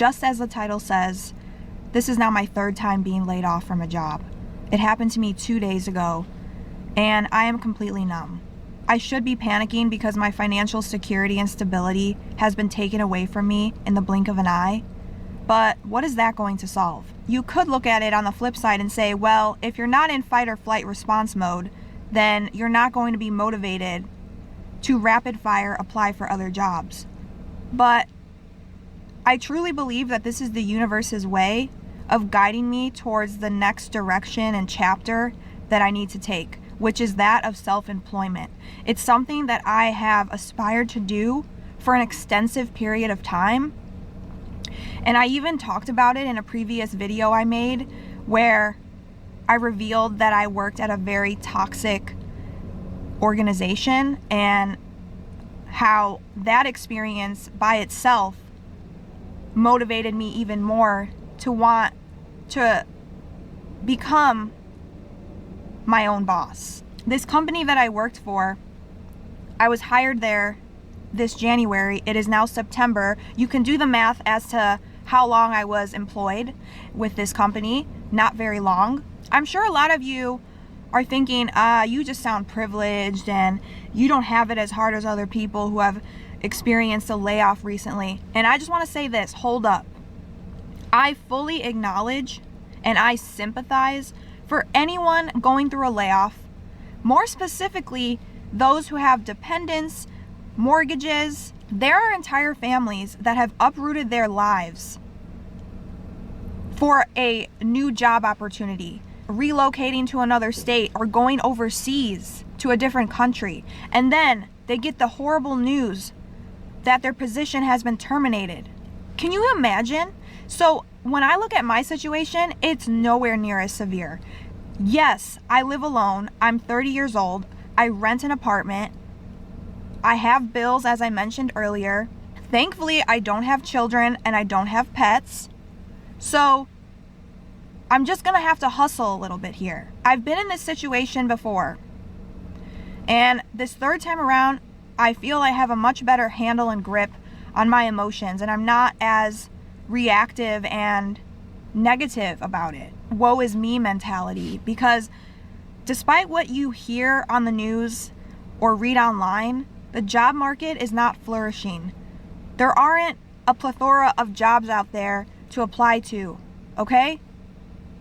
Just as the title says, this is now my third time being laid off from a job. It happened to me 2 days ago, and I am completely numb. I should be panicking because my financial security and stability has been taken away from me in the blink of an eye. But what is that going to solve? You could look at it on the flip side and say, well, if you're not in fight or flight response mode, then you're not going to be motivated to rapid fire apply for other jobs. But I truly believe that this is the universe's way of guiding me towards the next direction and chapter that I need to take, which is that of self-employment. It's something that I have aspired to do for an extensive period of time. And I even talked about it in a previous video I made where I revealed that I worked at a very toxic organization and how that experience by itself motivated me even more to want to become my own boss. This company that I worked for, I was hired there this January. It is now September. You can do the math as to how long I was employed with this company. Not very long. I'm sure a lot of you are thinking, you just sound privileged and you don't have it as hard as other people who have experienced a layoff recently. And I just want to say this, hold up. I fully acknowledge and I sympathize for anyone going through a layoff, more specifically those who have dependents, mortgages. There are entire families that have uprooted their lives for a new job opportunity, relocating to another state or going overseas to a different country. And then they get the horrible news that their position has been terminated. Can you imagine? So when I look at my situation, it's nowhere near as severe. Yes, I live alone. I'm 30 years old. I rent an apartment. I have bills, as I mentioned earlier. Thankfully, I don't have children and I don't have pets. So I'm just gonna have to hustle a little bit here. I've been in this situation before. And this third time around, I feel I have a much better handle and grip on my emotions, and I'm not as reactive and negative about it. Woe is me mentality. Because despite what you hear on the news or read online, the job market is not flourishing. There aren't a plethora of jobs out there to apply to, okay?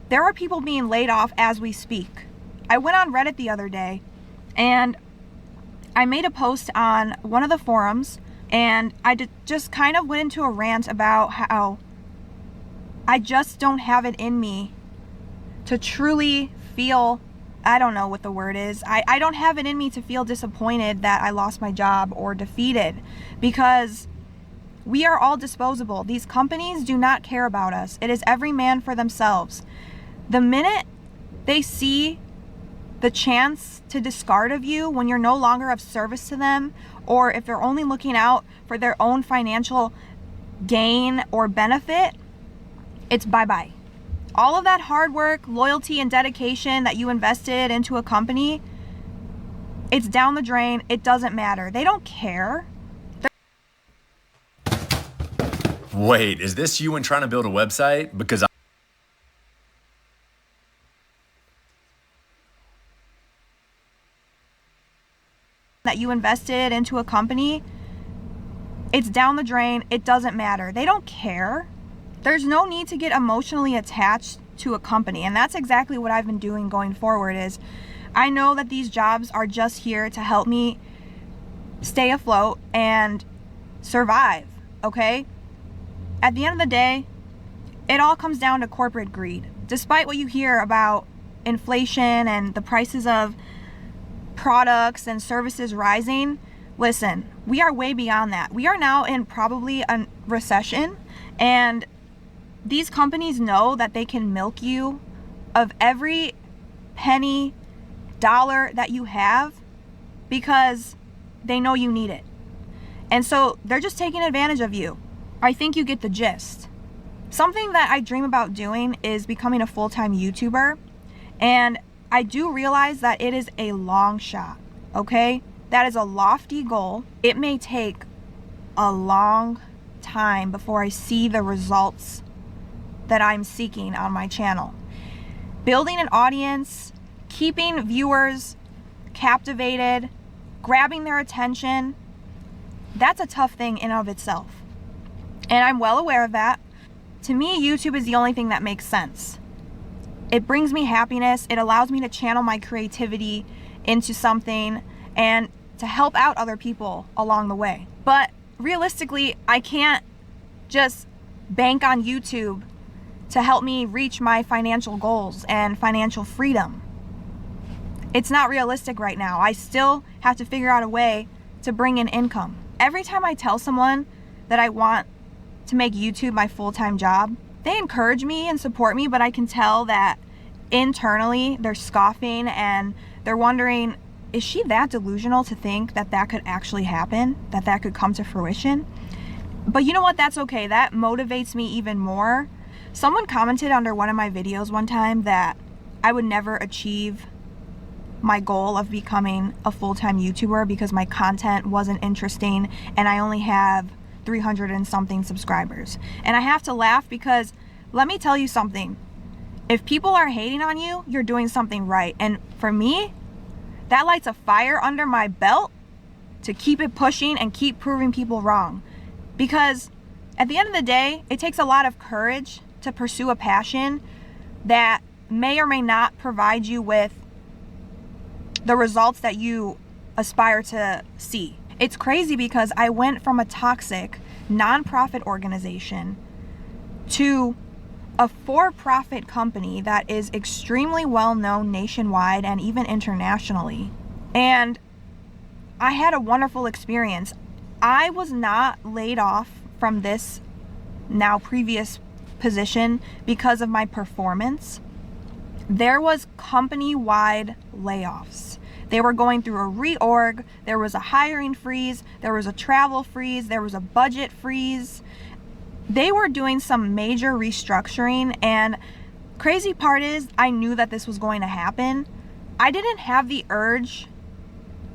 There are people being laid off as we speak. I went on Reddit the other day and I made a post on one of the forums, and I just kind of went into a rant about how I just don't have it in me to truly feel, I don't know what the word is. I don't have it in me to feel disappointed that I lost my job or defeated, because we are all disposable. These companies do not care about us. It is every man for themselves. The minute they see the chance to discard of you when you're no longer of service to them, or if they're only looking out for their own financial gain or benefit, it's bye-bye. All of that hard work, loyalty, and dedication that you invested into a company, it's down the drain. It doesn't matter. They don't care. Wait, is this you when trying to build a website? Because that you invested into a company, it's down the drain. It doesn't matter. They don't care. There's no need to get emotionally attached to a company. And that's exactly what I've been doing going forward. Is I know that these jobs are just here to help me stay afloat and survive, okay? At the end of the day, it all comes down to corporate greed. Despite what you hear about inflation and the prices of products and services rising, listen, we are way beyond that. We are now in probably a recession, and these companies know that they can milk you of every penny, dollar that you have because they know you need it. And so they're just taking advantage of you. I think you get the gist. Something that I dream about doing is becoming a full-time YouTuber. And I do realize that it is a long shot, okay? That is a lofty goal. It may take a long time before I see the results that I'm seeking on my channel. Building an audience, keeping viewers captivated, grabbing their attention, that's a tough thing in and of itself. And I'm well aware of that. To me, YouTube is the only thing that makes sense. It brings me happiness. It allows me to channel my creativity into something and to help out other people along the way. But realistically, I can't just bank on YouTube to help me reach my financial goals and financial freedom. It's not realistic right now. I still have to figure out a way to bring in income. Every time I tell someone that I want to make YouTube my full-time job, they encourage me and support me, but I can tell that internally they're scoffing and they're wondering, is she that delusional to think that that could actually happen, that that could come to fruition? But you know what? That's okay. That motivates me even more. Someone commented under one of my videos one time that I would never achieve my goal of becoming a full-time YouTuber because my content wasn't interesting and I only have 300 and something subscribers. And I have to laugh because let me tell you something. If people are hating on you, you're doing something right. And for me, that lights a fire under my belt to keep it pushing and keep proving people wrong. Because at the end of the day, it takes a lot of courage to pursue a passion that may or may not provide you with the results that you aspire to see. It's crazy because I went from a toxic nonprofit organization to a for-profit company that is extremely well known nationwide and even internationally. And I had a wonderful experience. I was not laid off from this now previous position because of my performance. There was company-wide layoffs. They were going through a reorg. There was a hiring freeze. There was a travel freeze. There was a budget freeze. They were doing some major restructuring, and crazy part is I knew that this was going to happen. I didn't have the urge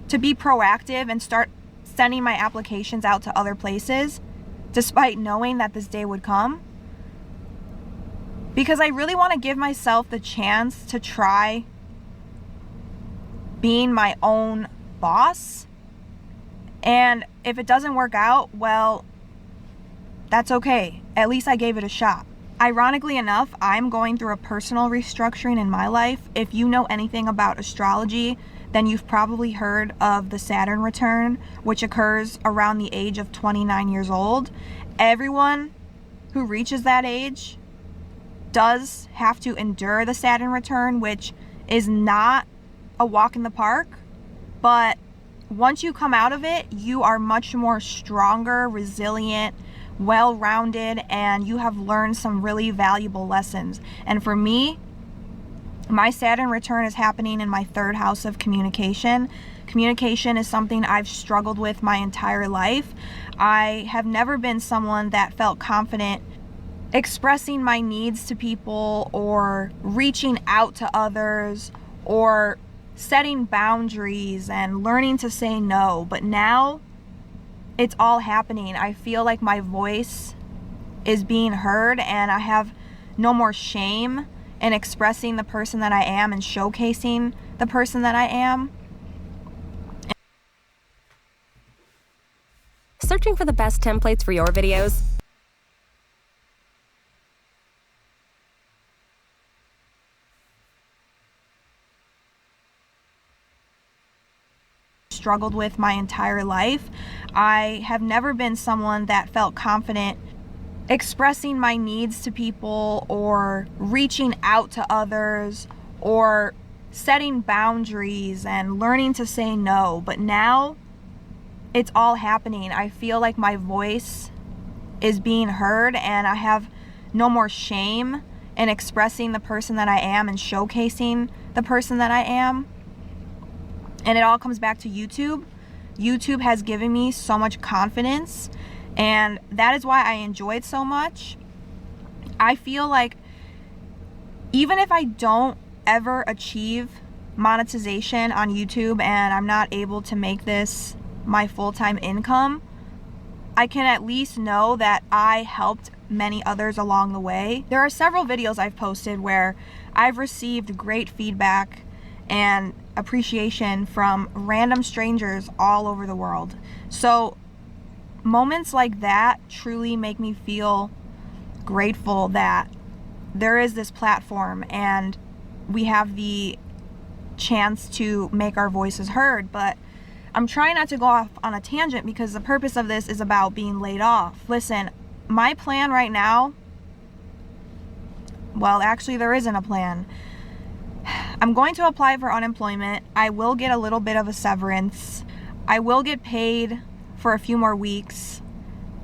to be proactive and start sending my applications out to other places despite knowing that this day would come, because I really want to give myself the chance to try being my own boss. And if it doesn't work out, well, that's okay. At least I gave it a shot. Ironically enough, I'm going through a personal restructuring in my life. If you know anything about astrology, then you've probably heard of the Saturn return, which occurs around the age of 29 years old. Everyone who reaches that age does have to endure the Saturn return, which is not a walk in the park, but once you come out of it, you are much more stronger, resilient, well-rounded, and you have learned some really valuable lessons. And for me, my Saturn return is happening in my third house of communication. Communication is something I've struggled with my entire life. I have never been someone that felt confident expressing my needs to people or reaching out to others or setting boundaries and learning to say no. But now it's all happening. I feel like my voice is being heard and I have no more shame in expressing the person that I am and showcasing the person that I am. Searching for the best templates for your videos? Struggled with my entire life. I have never been someone that felt confident expressing my needs to people or reaching out to others or setting boundaries and learning to say no. But now it's all happening. I feel like my voice is being heard and I have no more shame in expressing the person that I am and showcasing the person that I am. And it all comes back to YouTube. YouTube has given me so much confidence, and that is why I enjoy it so much. I feel like even if I don't ever achieve monetization on YouTube and I'm not able to make this my full-time income, I can at least know that I helped many others along the way. There are several videos I've posted where I've received great feedback and appreciation from random strangers all over the world. So moments like that truly make me feel grateful that there is this platform and we have the chance to make our voices heard. But I'm trying not to go off on a tangent because the purpose of this is about being laid off. Listen, my plan right now, well, actually there isn't a plan. I'm going to apply for unemployment. I will get a little bit of a severance. I will get paid for a few more weeks.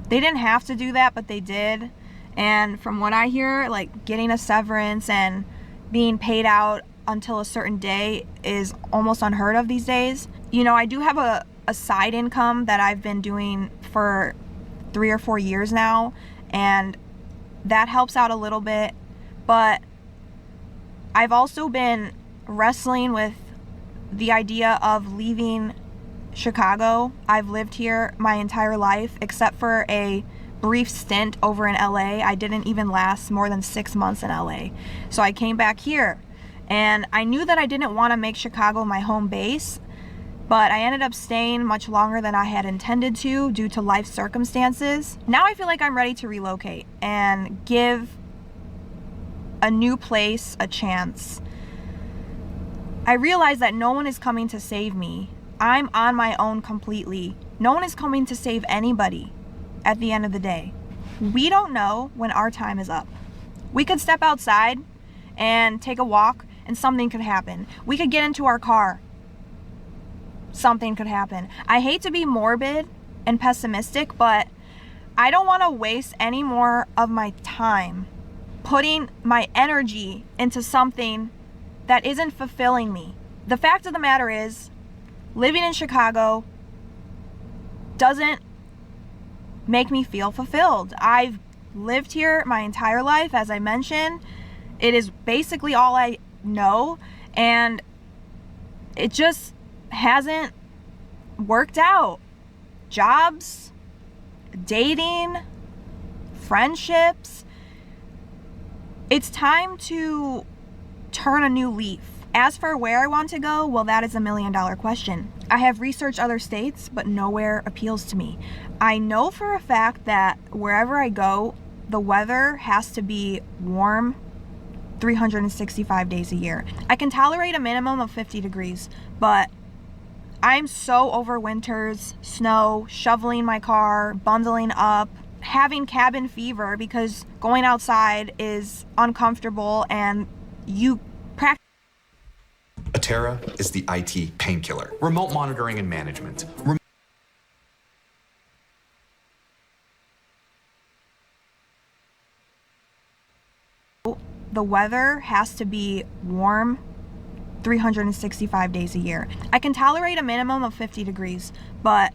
They didn't have to do that, but they did. And from what I hear, like, getting a severance and being paid out until a certain day is almost unheard of these days. You know, I do have a side income that I've been doing for 3 or 4 years now, and that helps out a little bit. But I've also been wrestling with the idea of leaving Chicago. I've lived here my entire life, except for a brief stint over in LA. I didn't even last more than 6 months in LA. So I came back here, and I knew that I didn't want to make Chicago my home base, but I ended up staying much longer than I had intended to due to life circumstances. Now I feel like I'm ready to relocate and give a new place a chance. I realize that no one is coming to save me. I'm on my own completely. No one is coming to save anybody at the end of the day. We don't know when our time is up. We could step outside and take a walk and something could happen. We could get into our car. Something could happen. I hate to be morbid and pessimistic, but I don't want to waste any more of my time putting my energy into something that isn't fulfilling me. The fact of the matter is, living in Chicago doesn't make me feel fulfilled. I've lived here my entire life, as I mentioned. It is basically all I know, and it just hasn't worked out. Jobs, dating, friendships. It's time to turn a new leaf. As for where I want to go, well, that is $1 million question. I have researched other states, but nowhere appeals to me. I know for a fact that wherever I go, the weather has to be warm 365 days a year. I can tolerate a minimum of 50 degrees, but I'm so over winters, snow, shoveling my car, bundling up, having cabin fever because going outside is uncomfortable and you practice. Atera is the IT painkiller. Remote monitoring and management. The weather has to be warm 365 days a year. I can tolerate a minimum of 50 degrees, but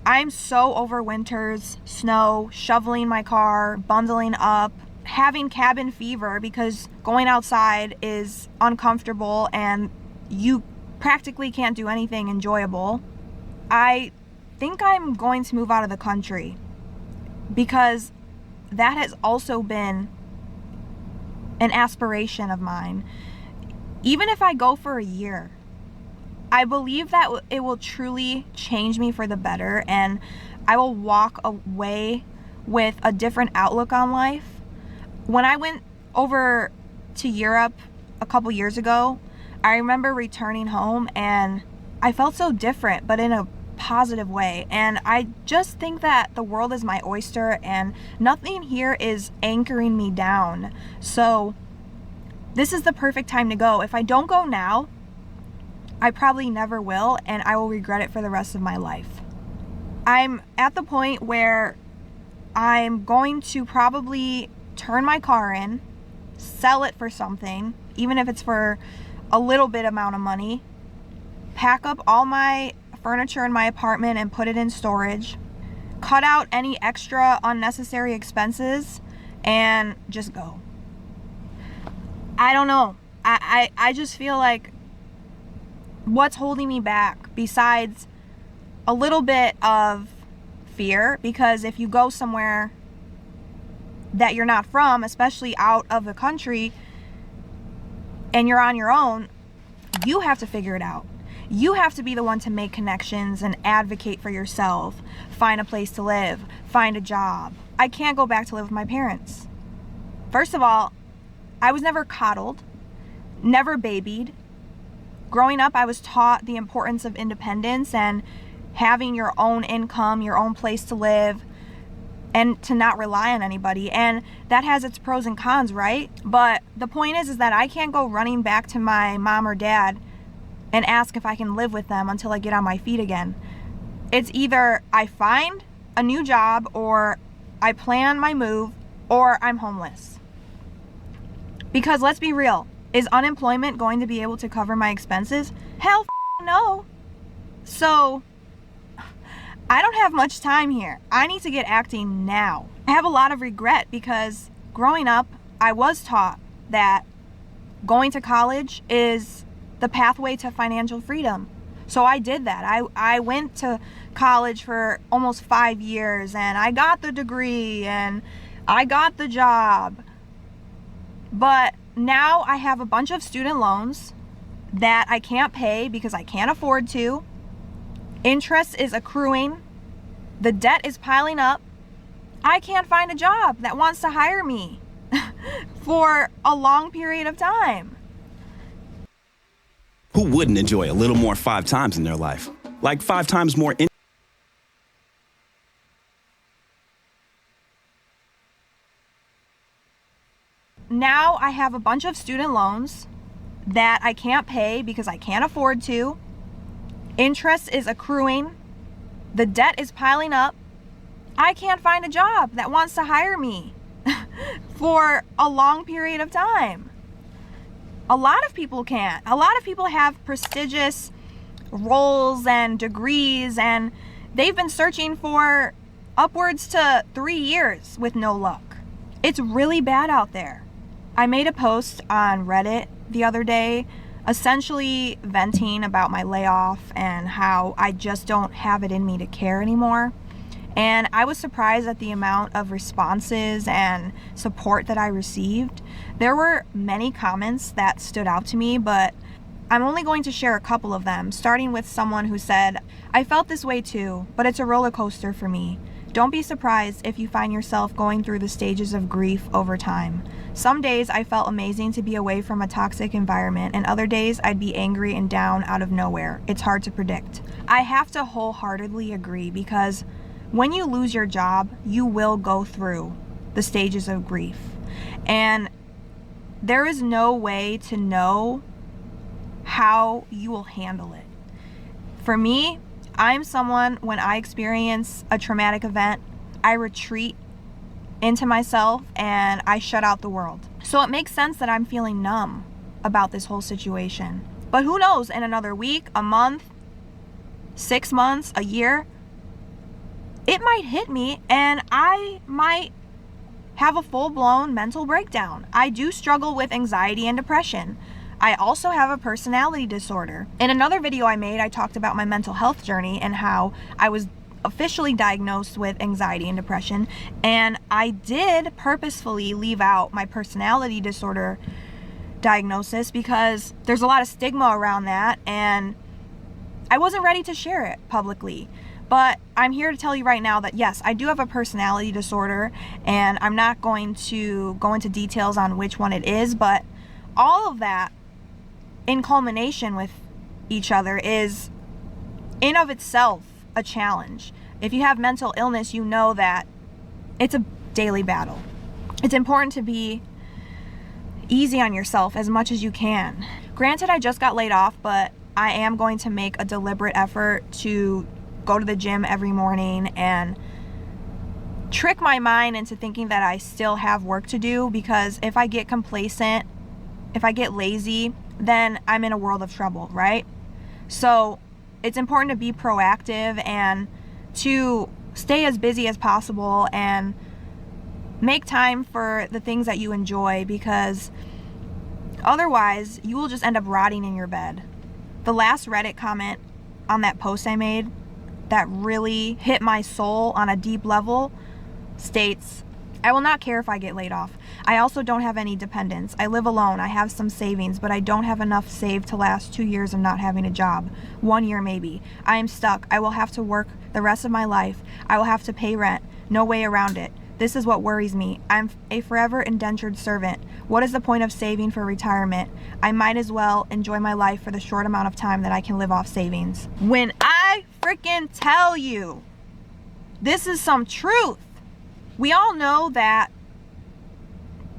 I'm so over winters, snow, shoveling my car, bundling up, having cabin fever because going outside is uncomfortable and you practically can't do anything enjoyable. I think I'm going to move out of the country because that has also been an aspiration of mine. Even if I go for a year, I believe that it will truly change me for the better, and I will walk away with a different outlook on life. When I went over to Europe a couple years ago, I remember returning home and I felt so different, but in a positive way. And I just think that the world is my oyster and nothing here is anchoring me down. So this is the perfect time to go. If I don't go now, I probably never will, and I will regret it for the rest of my life. I'm at the point where I'm going to probably turn my car in, sell it for something, even if it's for a little bit amount of money, pack up all my furniture in my apartment and put it in storage, cut out any extra unnecessary expenses, and just go. I don't know. I just feel like what's holding me back besides a little bit of fear, because if you go somewhere that you're not from, especially out of the country, and you're on your own, you have to figure it out. You have to be the one to make connections and advocate for yourself, find a place to live, find a job. I can't go back to live with my parents. First of all, I was never coddled, never babied. Growing up, I was taught the importance of independence and having your own income, your own place to live, and to not rely on anybody. And that has its pros and cons, right? But the point is that I can't go running back to my mom or dad and ask if I can live with them until I get on my feet again. It's either I find a new job, or I plan my move, or I'm homeless. Because let's be real, is unemployment going to be able to cover my expenses? Hell no. So I don't have much time here. I need to get acting now. I have a lot of regret because growing up, I was taught that going to college is the pathway to financial freedom. So I did that. I went to college for almost 5 years, and I got the degree and I got the job. But now I have a bunch of student loans that I can't pay because I can't afford to. Interest is accruing. The debt is piling up. I can't find a job that wants to hire me for a long period of time. Who wouldn't enjoy a little more 5 times in their life? Like 5 times more in. Now I have a bunch of student loans that I can't pay because I can't afford to. Interest is accruing. The debt is piling up. I can't find a job that wants to hire me for a long period of time. A lot of people can't. A lot of people have prestigious roles and degrees, and they've been searching for upwards to 3 years with no luck. It's really bad out there. I made a post on Reddit the other day, essentially venting about my layoff and how I just don't have it in me to care anymore. And I was surprised at the amount of responses and support that I received. There were many comments that stood out to me, but I'm only going to share a couple of them, starting with someone who said, "I felt this way too, but it's a roller coaster for me. Don't be surprised if you find yourself going through the stages of grief over time. Some days I felt amazing to be away from a toxic environment, and other days I'd be angry and down out of nowhere. It's hard to predict." I have to wholeheartedly agree, because when you lose your job, you will go through the stages of grief. And there is no way to know how you will handle it. For me, I'm someone, when I experience a traumatic event, I retreat into myself and I shut out the world. So it makes sense that I'm feeling numb about this whole situation. But who knows, in another week, a month, 6 months, a year, it might hit me and I might have a full-blown mental breakdown. I do struggle with anxiety and depression. I also have a personality disorder. In another video I made, I talked about my mental health journey and how I was officially diagnosed with anxiety and depression, and I did purposefully leave out my personality disorder diagnosis because there's a lot of stigma around that, and I wasn't ready to share it publicly. But I'm here to tell you right now that yes, I do have a personality disorder, and I'm not going to go into details on which one it is, but all of that in culmination with each other is in of itself a challenge. If you have mental illness, you know that it's a daily battle. It's important to be easy on yourself as much as you can. Granted, I just got laid off, but I am going to make a deliberate effort to go to the gym every morning and trick my mind into thinking that I still have work to do, because if I get complacent, if I get lazy, then I'm in a world of trouble, right? So it's important to be proactive and to stay as busy as possible and make time for the things that you enjoy, because otherwise you will just end up rotting in your bed. The last Reddit comment on that post I made that really hit my soul on a deep level states, I will not care if I get laid off. I also don't have any dependents. I live alone. I have some savings, but I don't have enough saved to last 2 years of not having a job. 1 year maybe. I am stuck. I will have to work the rest of my life. I will have to pay rent. No way around it. This is what worries me. I'm a forever indentured servant. What is the point of saving for retirement? I might as well enjoy my life for the short amount of time that I can live off savings. When I freaking tell you, this is some truth. We all know that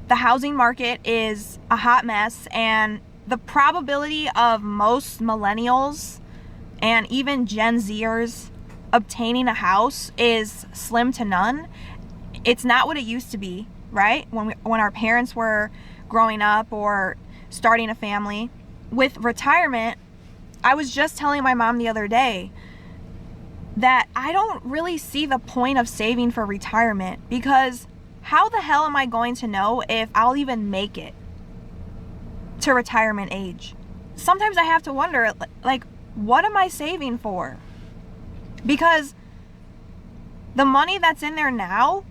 the housing market is a hot mess, and the probability of most millennials and even Gen Zers obtaining a house is slim to none. It's not what it used to be, right? When our parents were growing up or starting a family. With retirement, I was just telling my mom the other day that I don't really see the point of saving for retirement, because how the hell am I going to know if I'll even make it to retirement age? Sometimes I have to wonder, like, what am I saving for? Because the money that's in there now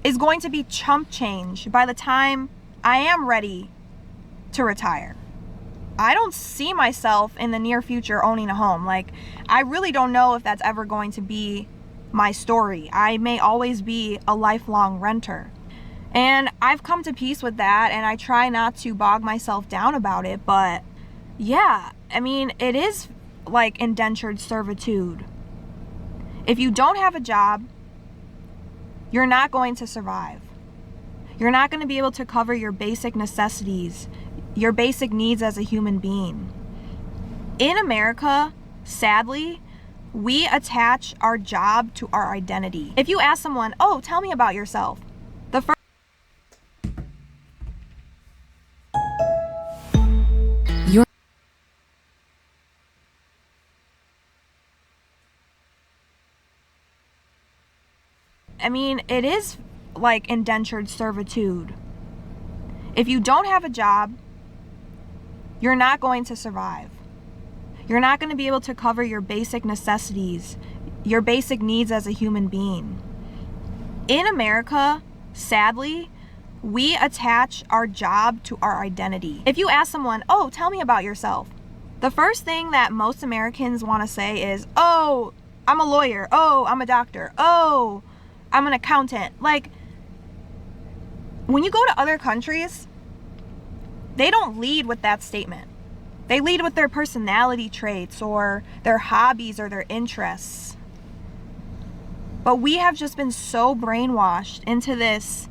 is going to be chump change by the time I am ready to retire. I don't see myself in the near future owning a home. Like, I really don't know if that's ever going to be my story. I may always be a lifelong renter. And I've come to peace with that, and I try not to bog myself down about it. But yeah, I mean, it is like indentured servitude. If you don't have a job, you're not going to survive. You're not going to be able to cover your basic necessities, your basic needs as a human being. In America, sadly, we attach our job to our identity. If you ask someone, "Oh, tell me about yourself," the first I mean, it is like indentured servitude. If you don't have a job, you're not going to survive. You're not going to be able to cover your basic necessities, your basic needs as a human being. In America, sadly, we attach our job to our identity. If you ask someone, "Oh, tell me about yourself," the first thing that most Americans want to say is, "Oh, I'm a lawyer. Oh, I'm a doctor. Oh, I'm an accountant." Like, when you go to other countries, they don't lead with that statement. They lead with their personality traits or their hobbies or their interests. But we have just been so brainwashed into this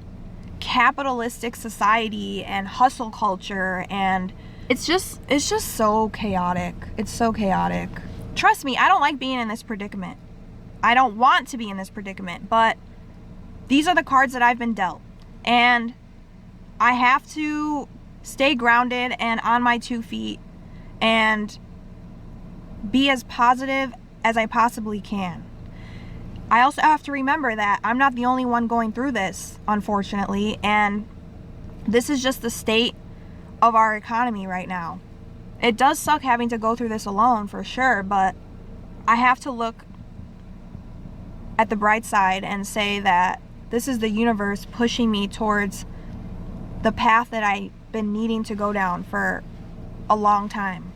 capitalistic society and hustle culture, and it's just so chaotic. It's so chaotic. Trust me, I don't like being in this predicament. I don't want to be in this predicament, but these are the cards that I've been dealt. And I have to stay grounded and on my 2 feet and be as positive as I possibly can. I also have to remember that I'm not the only one going through this, unfortunately, and this is just the state of our economy right now. It does suck having to go through this alone, for sure, but I have to look at the bright side and say that this is the universe pushing me towards the path that I've been needing to go down for a long time.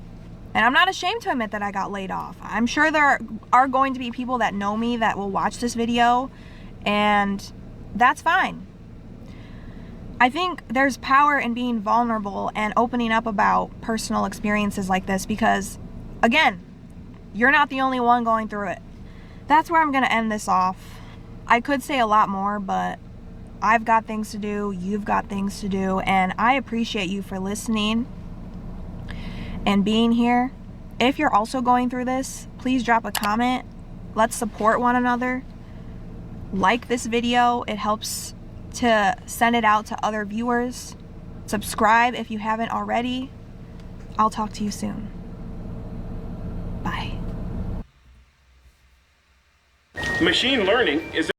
And I'm not ashamed to admit that I got laid off. I'm sure there are going to be people that know me that will watch this video, and that's fine. I think there's power in being vulnerable and opening up about personal experiences like this because, again, you're not the only one going through it. That's where I'm going to end this off. I could say a lot more, but I've got things to do, you've got things to do, and I appreciate you for listening and being here. If you're also going through this, please drop a comment. Let's support one another. Like this video, it helps to send it out to other viewers. Subscribe if you haven't already. I'll talk to you soon. Bye. Machine learning is